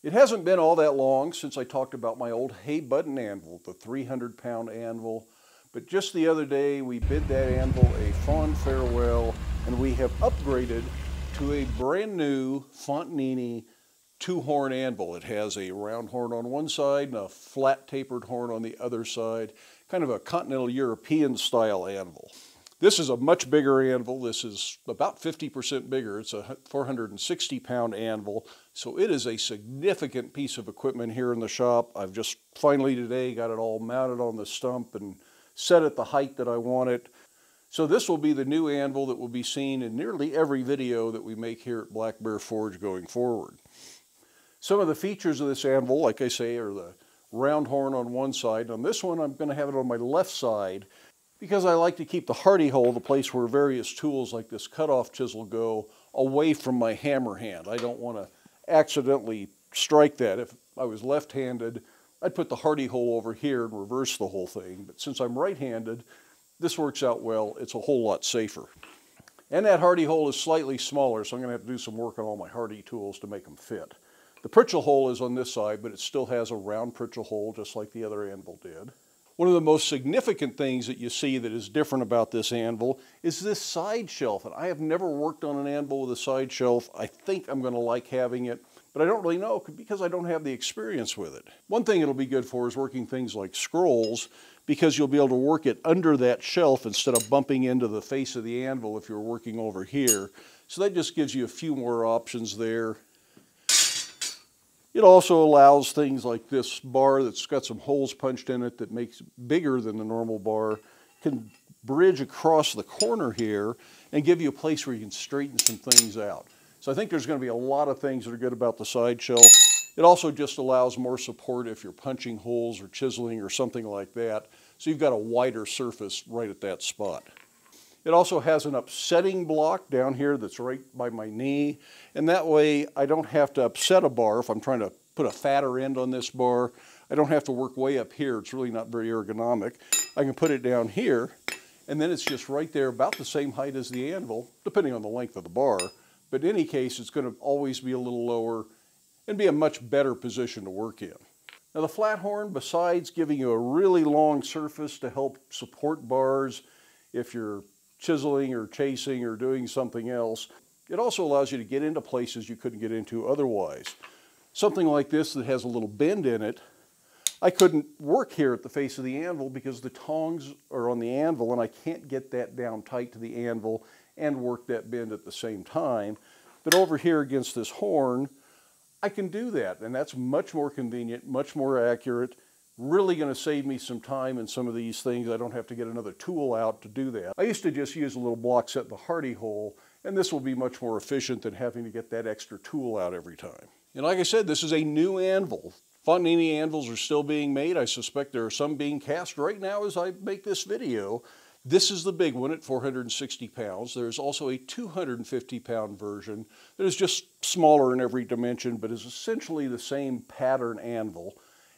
It hasn't been all that long since I talked about my old hay button anvil, the 300-pound anvil. But just the other day, we bid that anvil a fond farewell, and we have upgraded to a brand new Fontanini two-horn anvil. It has a round horn on one side and a flat tapered horn on the other side, kind of a continental European style anvil. This is a much bigger anvil. This is about 50% bigger. It's a 460-pound anvil, so it is a significant piece of equipment here in the shop. I've just finally today got it all mounted on the stump and set at the height that I want it. So this will be the new anvil that will be seen in nearly every video that we make here at Black Bear Forge going forward. Some of the features of this anvil, like I say, are the round horn on one side. On this one, I'm going to have it on my left side, because I like to keep the hardy hole, the place where various tools like this cutoff chisel go, away from my hammer hand. I don't want to accidentally strike that. If I was left-handed, I'd put the hardy hole over here and reverse the whole thing. But since I'm right-handed, this works out well. It's a whole lot safer. And that hardy hole is slightly smaller, so I'm going to have to do some work on all my hardy tools to make them fit. The pritchel hole is on this side, but it still has a round pritchel hole, just like the other anvil did. One of the most significant things that you see that is different about this anvil is this side shelf. And I have never worked on an anvil with a side shelf. I think I'm going to like having it, but I don't really know because I don't have the experience with it. One thing it'll be good for is working things like scrolls, because you'll be able to work it under that shelf instead of bumping into the face of the anvil if you're working over here. So that just gives you a few more options there. It also allows things like this bar that's got some holes punched in it that makes it bigger than the normal bar, can bridge across the corner here and give you a place where you can straighten some things out. So I think there's going to be a lot of things that are good about the side shelf. It also just allows more support if you're punching holes or chiseling or something like that. So you've got a wider surface right at that spot. It also has an upsetting block down here that's right by my knee, and that way I don't have to upset a bar if I'm trying to put a fatter end on this bar. I don't have to work way up here. It's really not very ergonomic. I can put it down here, and then it's just right there about the same height as the anvil, depending on the length of the bar. But in any case, it's going to always be a little lower and be a much better position to work in. Now the flat horn, besides giving you a really long surface to help support bars if you're chiseling or chasing or doing something else, it also allows you to get into places you couldn't get into otherwise. Something like this that has a little bend in it, I couldn't work here at the face of the anvil because the tongs are on the anvil and I can't get that down tight to the anvil and work that bend at the same time. But over here against this horn, I can do that, and that's much more convenient, much more accurate, really going to save me some time in some of these things. I don't have to get another tool out to do that. I used to just use a little block set in the hardy hole, and this will be much more efficient than having to get that extra tool out every time. And like I said, this is a new anvil. Fontanini anvils are still being made. I suspect there are some being cast right now as I make this video. This is the big one at 460 pounds. There's also a 250-pound version that is just smaller in every dimension, but is essentially the same pattern anvil.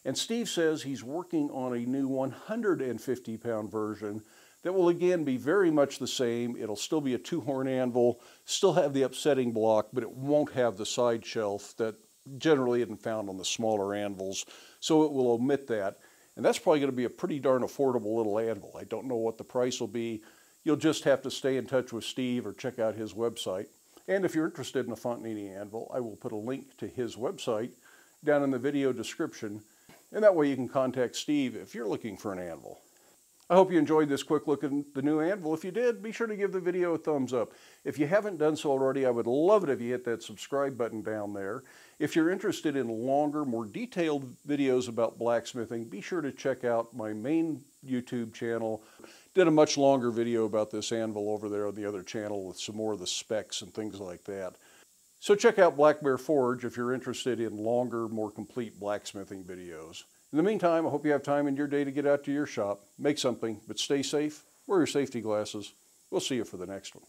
And Steve says he's working on a new 150-pound version that will again be very much the same. It'll still be a two-horn anvil, still have the upsetting block, but it won't have the side shelf that generally isn't found on the smaller anvils. So it will omit that. And that's probably going to be a pretty darn affordable little anvil. I don't know what the price will be. You'll just have to stay in touch with Steve or check out his website. And if you're interested in a Fontanini anvil, I will put a link to his website down in the video description. And that way you can contact Steve if you're looking for an anvil. I hope you enjoyed this quick look at the new anvil. If you did, be sure to give the video a thumbs up. If you haven't done so already, I would love it if you hit that subscribe button down there. If you're interested in longer, more detailed videos about blacksmithing, be sure to check out my main YouTube channel. Did a much longer video about this anvil over there on the other channel with some more of the specs and things like that. So check out Black Bear Forge if you're interested in longer, more complete blacksmithing videos. In the meantime, I hope you have time in your day to get out to your shop, make something, but stay safe, wear your safety glasses. We'll see you for the next one.